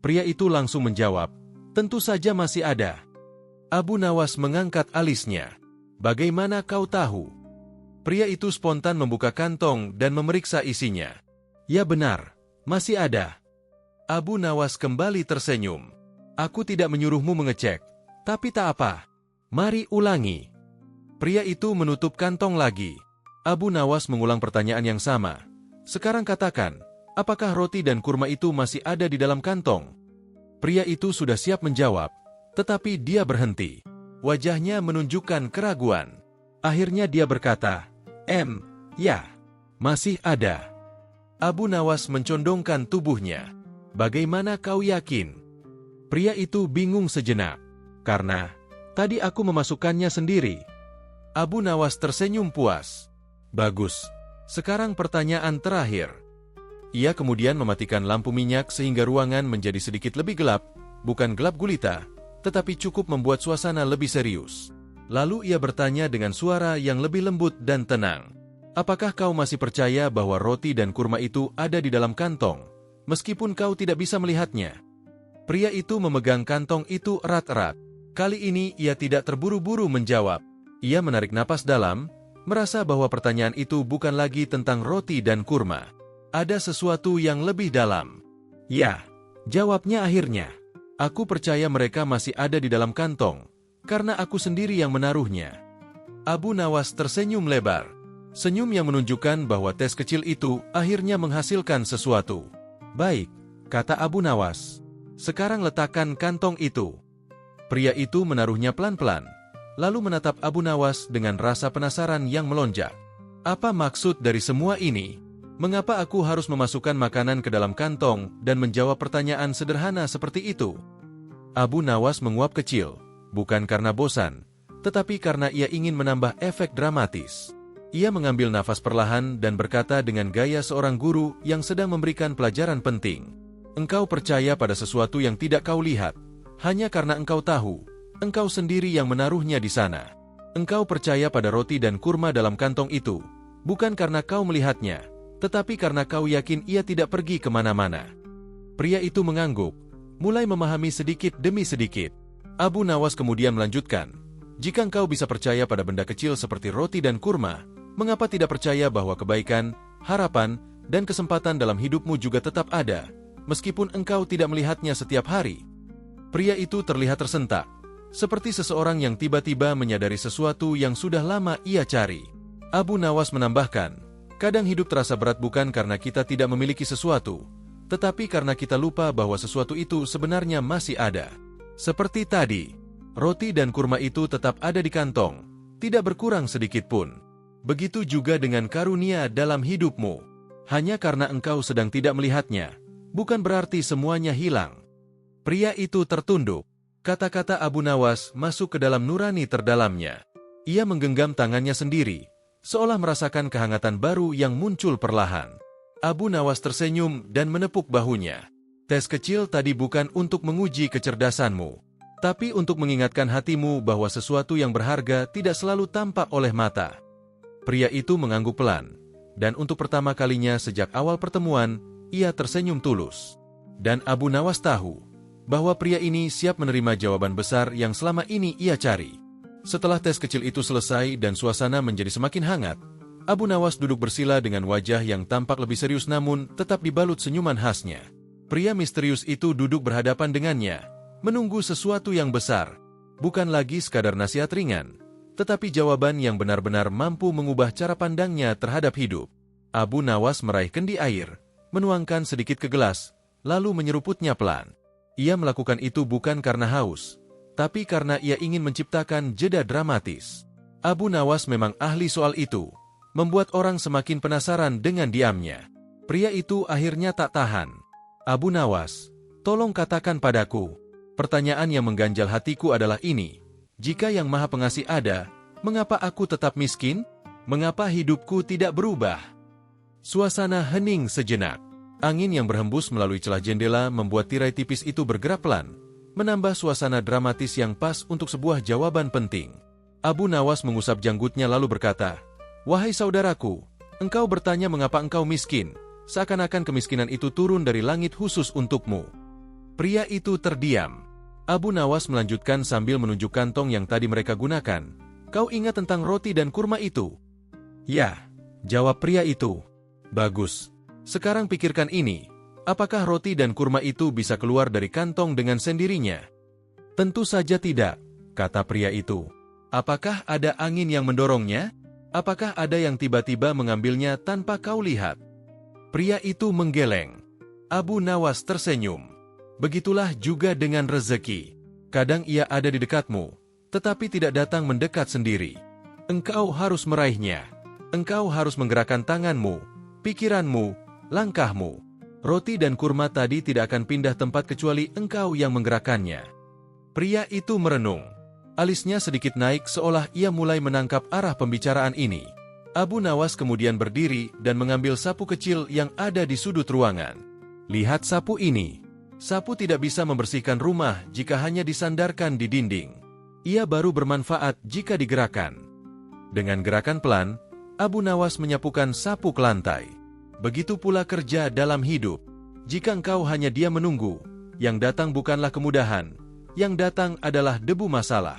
Pria itu langsung menjawab, "Tentu saja masih ada." Abu Nawas mengangkat alisnya. "Bagaimana kau tahu?" Pria itu spontan membuka kantong dan memeriksa isinya. "Ya benar, masih ada." Abu Nawas kembali tersenyum. "Aku tidak menyuruhmu mengecek, tapi tak apa. Mari ulangi." Pria itu menutup kantong lagi. Abu Nawas mengulang pertanyaan yang sama. "Sekarang katakan, apakah roti dan kurma itu masih ada di dalam kantong?" Pria itu sudah siap menjawab, tetapi dia berhenti. Wajahnya menunjukkan keraguan. Akhirnya dia berkata, Ya, masih ada." Abu Nawas mencondongkan tubuhnya. "Bagaimana kau yakin?" Pria itu bingung sejenak, karena tadi aku memasukkannya sendiri. Abu Nawas tersenyum puas. "Bagus. Sekarang pertanyaan terakhir." Ia kemudian mematikan lampu minyak sehingga ruangan menjadi sedikit lebih gelap, bukan gelap gulita, tetapi cukup membuat suasana lebih serius. Lalu ia bertanya dengan suara yang lebih lembut dan tenang, "Apakah kau masih percaya bahwa roti dan kurma itu ada di dalam kantong, meskipun kau tidak bisa melihatnya?" Pria itu memegang kantong itu erat-erat. Kali ini ia tidak terburu-buru menjawab. Ia menarik napas dalam, merasa bahwa pertanyaan itu bukan lagi tentang roti dan kurma. Ada sesuatu yang lebih dalam. "Ya," jawabnya akhirnya. "Aku percaya mereka masih ada di dalam kantong, karena aku sendiri yang menaruhnya." Abu Nawas tersenyum lebar. Senyum yang menunjukkan bahwa tes kecil itu akhirnya menghasilkan sesuatu. "Baik," kata Abu Nawas. "Sekarang letakkan kantong itu." Pria itu menaruhnya pelan-pelan, lalu menatap Abu Nawas dengan rasa penasaran yang melonjak. "Apa maksud dari semua ini? Mengapa aku harus memasukkan makanan ke dalam kantong dan menjawab pertanyaan sederhana seperti itu?" Abu Nawas menguap kecil, bukan karena bosan, tetapi karena ia ingin menambah efek dramatis. Ia mengambil nafas perlahan dan berkata dengan gaya seorang guru yang sedang memberikan pelajaran penting. "Engkau percaya pada sesuatu yang tidak kau lihat, hanya karena engkau tahu, engkau sendiri yang menaruhnya di sana. Engkau percaya pada roti dan kurma dalam kantong itu, Bukan karena kau melihatnya, tetapi karena kau yakin ia tidak pergi kemana-mana. Pria itu mengangguk, mulai memahami sedikit demi sedikit. Abu Nawas kemudian melanjutkan, jika engkau bisa percaya pada benda kecil seperti roti dan kurma, mengapa tidak percaya bahwa kebaikan, harapan, dan kesempatan dalam hidupmu juga tetap ada, meskipun engkau tidak melihatnya setiap hari? Pria itu terlihat tersentak, seperti seseorang yang tiba-tiba menyadari sesuatu yang sudah lama ia cari. Abu Nawas menambahkan, kadang hidup terasa berat bukan karena kita tidak memiliki sesuatu, tetapi karena kita lupa bahwa sesuatu itu sebenarnya masih ada. Seperti tadi, roti dan kurma itu tetap ada di kantong, tidak berkurang sedikit pun. Begitu juga dengan karunia dalam hidupmu. Hanya karena engkau sedang tidak melihatnya, bukan berarti semuanya hilang. Pria itu tertunduk. Kata-kata Abu Nawas masuk ke dalam nurani terdalamnya. Ia menggenggam tangannya sendiri, seolah merasakan kehangatan baru yang muncul perlahan. Abu Nawas tersenyum dan menepuk bahunya. Tes kecil tadi bukan untuk menguji kecerdasanmu, tapi untuk mengingatkan hatimu bahwa sesuatu yang berharga tidak selalu tampak oleh mata. Pria itu mengangguk pelan, dan untuk pertama kalinya sejak awal pertemuan, ia tersenyum tulus. Dan Abu Nawas tahu bahwa pria ini siap menerima jawaban besar yang selama ini ia cari. Setelah tes kecil itu selesai dan suasana menjadi semakin hangat, Abu Nawas duduk bersila dengan wajah yang tampak lebih serius namun tetap dibalut senyuman khasnya. Pria misterius itu duduk berhadapan dengannya, menunggu sesuatu yang besar, bukan lagi sekadar nasihat ringan, tetapi jawaban yang benar-benar mampu mengubah cara pandangnya terhadap hidup. Abu Nawas meraih kendi air, menuangkan sedikit ke gelas, lalu menyeruputnya pelan. Ia melakukan itu bukan karena haus, tapi karena ia ingin menciptakan jeda dramatis. Abu Nawas memang ahli soal itu, membuat orang semakin penasaran dengan diamnya. Pria itu akhirnya tak tahan. Abu Nawas, tolong katakan padaku. Pertanyaan yang mengganjal hatiku adalah ini. Jika Yang Maha Pengasih ada, mengapa aku tetap miskin? Mengapa hidupku tidak berubah? Suasana hening sejenak. Angin yang berhembus melalui celah jendela membuat tirai tipis itu bergerak pelan, menambah suasana dramatis yang pas untuk sebuah jawaban penting. Abu Nawas mengusap janggutnya lalu berkata, "Wahai saudaraku, engkau bertanya mengapa engkau miskin, seakan-akan kemiskinan itu turun dari langit khusus untukmu." Pria itu terdiam. Abu Nawas melanjutkan sambil menunjuk kantong yang tadi mereka gunakan. "Kau ingat tentang roti dan kurma itu?" "Ya," jawab pria itu. "Bagus. Sekarang pikirkan ini. Apakah roti dan kurma itu bisa keluar dari kantong dengan sendirinya?" "Tentu saja tidak," kata pria itu. "Apakah ada angin yang mendorongnya? Apakah ada yang tiba-tiba mengambilnya tanpa kau lihat?" Pria itu menggeleng. Abu Nawas tersenyum. Begitulah juga dengan rezeki. Kadang ia ada di dekatmu, tetapi tidak datang mendekat sendiri. Engkau harus meraihnya. Engkau harus menggerakkan tanganmu, pikiranmu, langkahmu. Roti dan kurma tadi tidak akan pindah tempat kecuali engkau yang menggerakkannya. Pria itu merenung. Alisnya sedikit naik seolah ia mulai menangkap arah pembicaraan ini. Abu Nawas kemudian berdiri dan mengambil sapu kecil yang ada di sudut ruangan. "Lihat sapu ini. Sapu tidak bisa membersihkan rumah jika hanya disandarkan di dinding. Ia baru bermanfaat jika digerakkan." Dengan gerakan pelan, Abu Nawas menyapukan sapu ke lantai. Begitu pula kerja dalam hidup. Jika engkau hanya diam menunggu, yang datang bukanlah kemudahan, yang datang adalah debu masalah.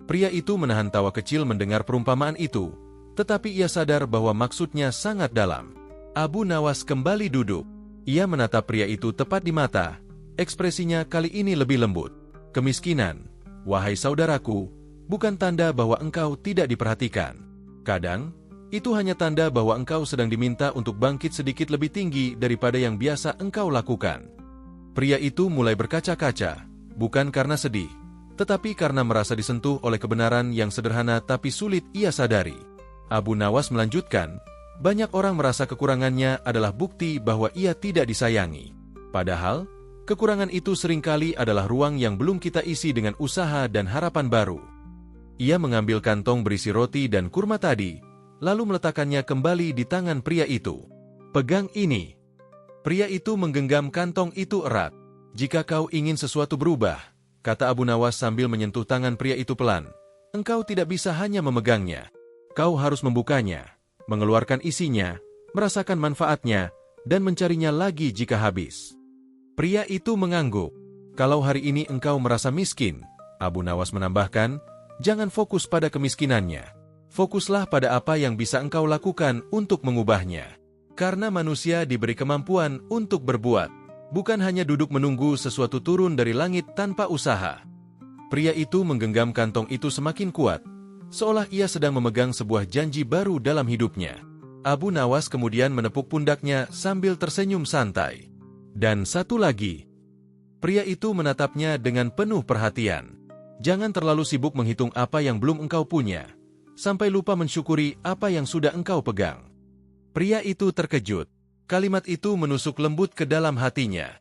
Pria itu menahan tawa kecil mendengar perumpamaan itu, tetapi ia sadar bahwa maksudnya sangat dalam. Abu Nawas kembali duduk. Ia menatap pria itu tepat di mata. Ekspresinya kali ini lebih lembut. "Kemiskinan, wahai saudaraku, bukan tanda bahwa engkau tidak diperhatikan. Kadang, itu hanya tanda bahwa engkau sedang diminta untuk bangkit sedikit lebih tinggi daripada yang biasa engkau lakukan." Pria itu mulai berkaca-kaca, bukan karena sedih, tetapi karena merasa disentuh oleh kebenaran yang sederhana tapi sulit ia sadari. Abu Nawas melanjutkan, "Banyak orang merasa kekurangannya adalah bukti bahwa ia tidak disayangi. Padahal, kekurangan itu seringkali adalah ruang yang belum kita isi dengan usaha dan harapan baru." Ia mengambil kantong berisi roti dan kurma tadi, lalu meletakkannya kembali di tangan pria itu. "Pegang ini." Pria itu menggenggam kantong itu erat. "Jika kau ingin sesuatu berubah," kata Abu Nawas sambil menyentuh tangan pria itu pelan, "engkau tidak bisa hanya memegangnya. Kau harus membukanya. mengeluarkan isinya, merasakan manfaatnya, dan mencarinya lagi jika habis. Pria itu mengangguk. Kalau hari ini engkau merasa miskin, Abu Nawas menambahkan, jangan fokus pada kemiskinannya. Fokuslah pada apa yang bisa engkau lakukan untuk mengubahnya. Karena manusia diberi kemampuan untuk berbuat, bukan hanya duduk menunggu sesuatu turun dari langit tanpa usaha. Pria itu menggenggam kantong itu semakin kuat, seolah ia sedang memegang sebuah janji baru dalam hidupnya. Abu Nawas kemudian menepuk pundaknya sambil tersenyum santai. Dan satu lagi. Pria itu menatapnya dengan penuh perhatian. Jangan terlalu sibuk menghitung apa yang belum engkau punya, sampai lupa mensyukuri apa yang sudah engkau pegang. Pria itu terkejut. Kalimat itu menusuk lembut ke dalam hatinya.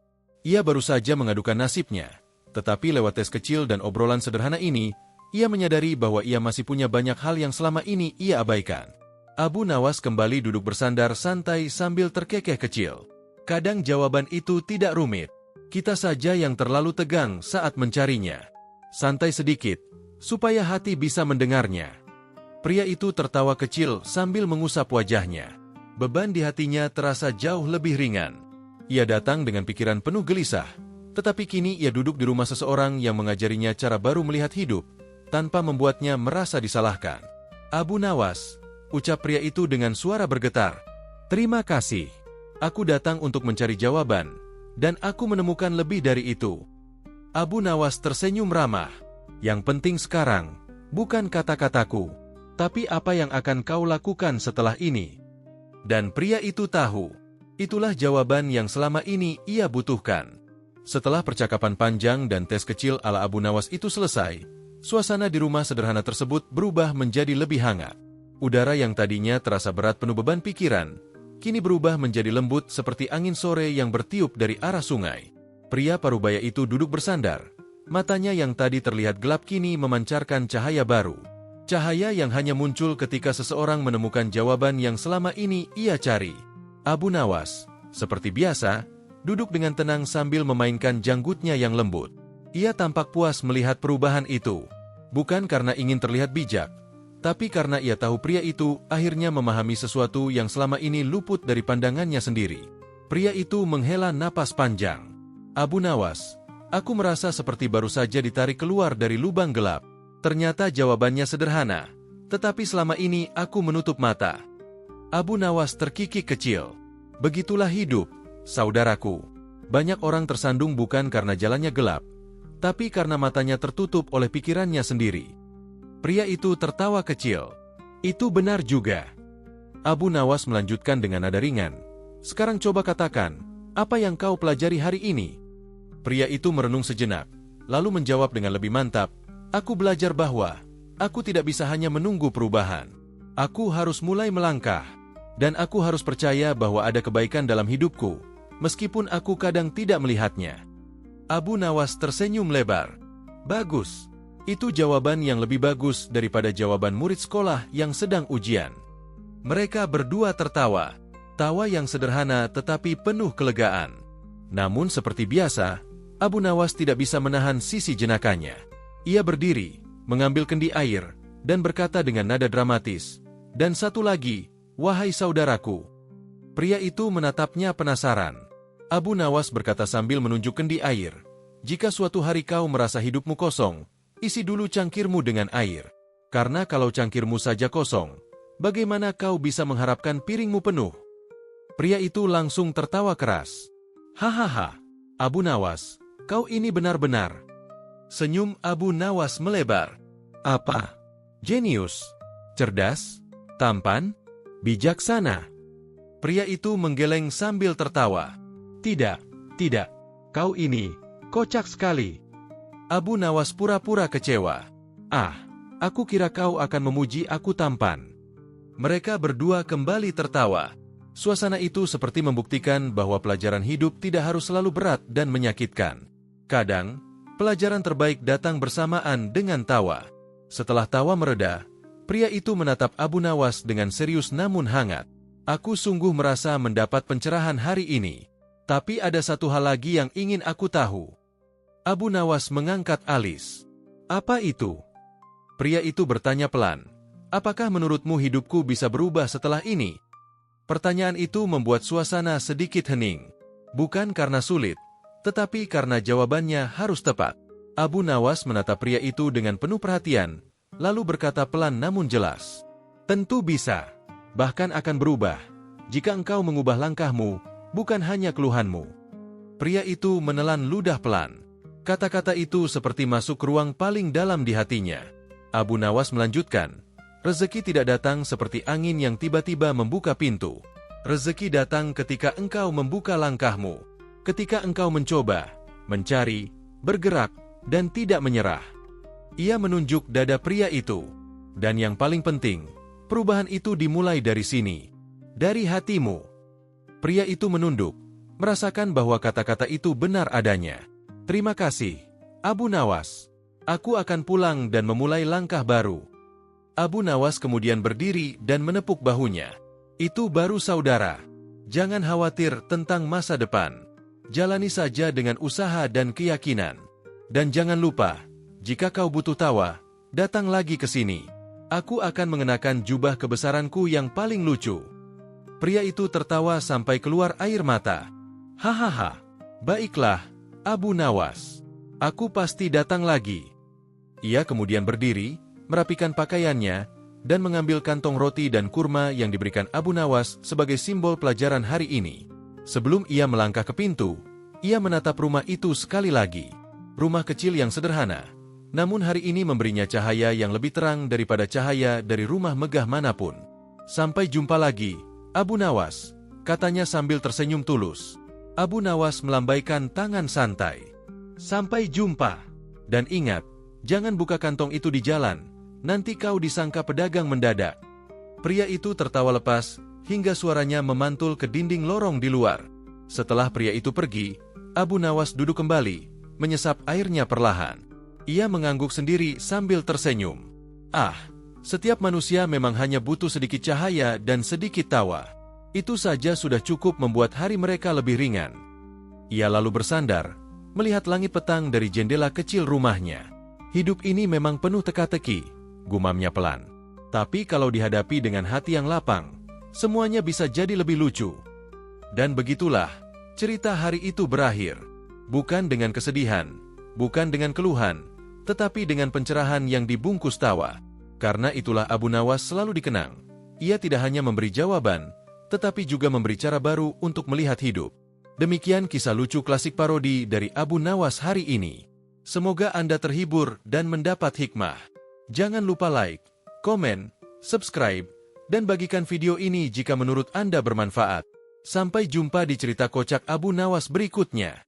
Ia baru saja mengadukan nasibnya, tetapi lewat tes kecil dan obrolan sederhana ini, ia menyadari bahwa ia masih punya banyak hal yang selama ini ia abaikan. Abu Nawas kembali duduk bersandar santai sambil terkekeh kecil. Kadang jawaban itu tidak rumit. Kita saja yang terlalu tegang saat mencarinya. Santai sedikit, supaya hati bisa mendengarnya. Pria itu tertawa kecil sambil mengusap wajahnya. Beban di hatinya terasa jauh lebih ringan. Ia datang dengan pikiran penuh gelisah, tetapi kini ia duduk di rumah seseorang yang mengajarinya cara baru melihat hidup, tanpa membuatnya merasa disalahkan. Abu Nawas, ucap pria itu dengan suara bergetar. Terima kasih. Aku datang untuk mencari jawaban, dan aku menemukan lebih dari itu. Abu Nawas tersenyum ramah. Yang penting sekarang, bukan kata-kataku, tapi apa yang akan kau lakukan setelah ini. Dan pria itu tahu, itulah jawaban yang selama ini ia butuhkan. Setelah percakapan panjang dan tes kecil ala Abu Nawas itu selesai, suasana di rumah sederhana tersebut berubah menjadi lebih hangat. Udara yang tadinya terasa berat penuh beban pikiran, kini berubah menjadi lembut seperti angin sore yang bertiup dari arah sungai. Pria parubaya itu duduk bersandar, matanya yang tadi terlihat gelap kini memancarkan cahaya baru. Cahaya yang hanya muncul ketika seseorang menemukan jawaban yang selama ini ia cari. Abu Nawas, seperti biasa, duduk dengan tenang sambil memainkan janggutnya yang lembut. Ia tampak puas melihat perubahan itu. Bukan karena ingin terlihat bijak, tapi karena ia tahu pria itu akhirnya memahami sesuatu yang selama ini luput dari pandangannya sendiri. Pria itu menghela napas panjang. Abu Nawas, aku merasa seperti baru saja ditarik keluar dari lubang gelap. Ternyata jawabannya sederhana, tetapi selama ini aku menutup mata. Abu Nawas terkikik kecil. Begitulah hidup, saudaraku. Banyak orang tersandung bukan karena jalannya gelap, tapi karena matanya tertutup oleh pikirannya sendiri. Pria itu tertawa kecil. Itu benar juga. Abu Nawas melanjutkan dengan nada ringan. Sekarang coba katakan, apa yang kau pelajari hari ini? Pria itu merenung sejenak, lalu menjawab dengan lebih mantap. Aku belajar bahwa aku tidak bisa hanya menunggu perubahan. Aku harus mulai melangkah. Dan aku harus percaya bahwa ada kebaikan dalam hidupku, meskipun aku kadang tidak melihatnya. Abu Nawas tersenyum lebar. Bagus. Itu jawaban yang lebih bagus daripada jawaban murid sekolah yang sedang ujian. Mereka berdua tertawa. Tawa yang sederhana tetapi penuh kelegaan. Namun seperti biasa, Abu Nawas tidak bisa menahan sisi jenakanya. Ia berdiri, mengambil kendi air, dan berkata dengan nada dramatis, dan satu lagi, wahai saudaraku. Pria itu menatapnya penasaran. Abu Nawas berkata sambil menunjuk kendi air, jika suatu hari kau merasa hidupmu kosong, isi dulu cangkirmu dengan air. Karena kalau cangkirmu saja kosong, bagaimana kau bisa mengharapkan piringmu penuh? Pria itu langsung tertawa keras. Hahaha, Abu Nawas, kau ini benar-benar. Senyum Abu Nawas melebar. Apa? Jenius? Cerdas? Tampan? Bijaksana? Pria itu menggeleng sambil tertawa. Tidak, tidak. Kau ini kocak sekali. Abu Nawas pura-pura kecewa. Ah, aku kira kau akan memuji aku tampan. Mereka berdua kembali tertawa. Suasana itu seperti membuktikan bahwa pelajaran hidup tidak harus selalu berat dan menyakitkan. Kadang, pelajaran terbaik datang bersamaan dengan tawa. Setelah tawa mereda, pria itu menatap Abu Nawas dengan serius namun hangat. Aku sungguh merasa mendapat pencerahan hari ini. Tapi ada satu hal lagi yang ingin aku tahu. Abu Nawas mengangkat alis. Apa itu? Pria itu bertanya pelan. apakah menurutmu hidupku bisa berubah setelah ini? Pertanyaan itu membuat suasana sedikit hening. Bukan karena sulit, tetapi karena jawabannya harus tepat. Abu Nawas menatap pria itu dengan penuh perhatian, lalu berkata pelan namun jelas. Tentu bisa. Bahkan akan berubah, jika engkau mengubah langkahmu, bukan hanya keluhanmu. Pria itu menelan ludah pelan. Kata-kata itu seperti masuk ke ruang paling dalam di hatinya. Abu Nawas melanjutkan, rezeki tidak datang seperti angin yang tiba-tiba membuka pintu. Rezeki datang ketika engkau membuka langkahmu. Ketika engkau mencoba, mencari, bergerak, dan tidak menyerah. Ia menunjuk dada pria itu. Dan yang paling penting, perubahan itu dimulai dari sini. Dari hatimu. Pria itu menunduk, merasakan bahwa kata-kata itu benar adanya. Terima kasih, Abu Nawas. Aku akan pulang dan memulai langkah baru. Abu Nawas kemudian berdiri dan menepuk bahunya. Itu baru saudara. Jangan khawatir tentang masa depan. Jalani saja dengan usaha dan keyakinan. Dan jangan lupa, jika kau butuh tawa, datang lagi ke sini. Aku akan mengenakan jubah kebesaranku yang paling lucu. Pria itu tertawa sampai keluar air mata. Hahaha, baiklah, Abu Nawas. Aku pasti datang lagi. Ia kemudian berdiri, merapikan pakaiannya, dan mengambil kantong roti dan kurma yang diberikan Abu Nawas sebagai simbol pelajaran hari ini. Sebelum ia melangkah ke pintu, ia menatap rumah itu sekali lagi. Rumah kecil yang sederhana. Namun hari ini memberinya cahaya yang lebih terang daripada cahaya dari rumah megah manapun. Sampai jumpa lagi, Abu Nawas, katanya sambil tersenyum tulus. Abu Nawas melambaikan tangan santai. Sampai jumpa. Dan ingat, jangan buka kantong itu di jalan, nanti kau disangka pedagang mendadak. Pria itu tertawa lepas, hingga suaranya memantul ke dinding lorong di luar. Setelah pria itu pergi, Abu Nawas duduk kembali, menyesap airnya perlahan. Ia mengangguk sendiri sambil tersenyum. Ah, setiap manusia memang hanya butuh sedikit cahaya dan sedikit tawa. Itu saja sudah cukup membuat hari mereka lebih ringan. Ia lalu bersandar, melihat langit petang dari jendela kecil rumahnya. Hidup ini memang penuh teka-teki, gumamnya pelan. Tapi kalau dihadapi dengan hati yang lapang, semuanya bisa jadi lebih lucu. Dan begitulah, cerita hari itu berakhir. Bukan dengan kesedihan, bukan dengan keluhan, tetapi dengan pencerahan yang dibungkus tawa. Karena itulah Abu Nawas selalu dikenang. Ia tidak hanya memberi jawaban, tetapi juga memberi cara baru untuk melihat hidup. Demikian kisah lucu klasik parodi dari Abu Nawas hari ini. Semoga Anda terhibur dan mendapat hikmah. Jangan lupa like, komen, subscribe, dan bagikan video ini jika menurut Anda bermanfaat. Sampai jumpa di cerita kocak Abu Nawas berikutnya.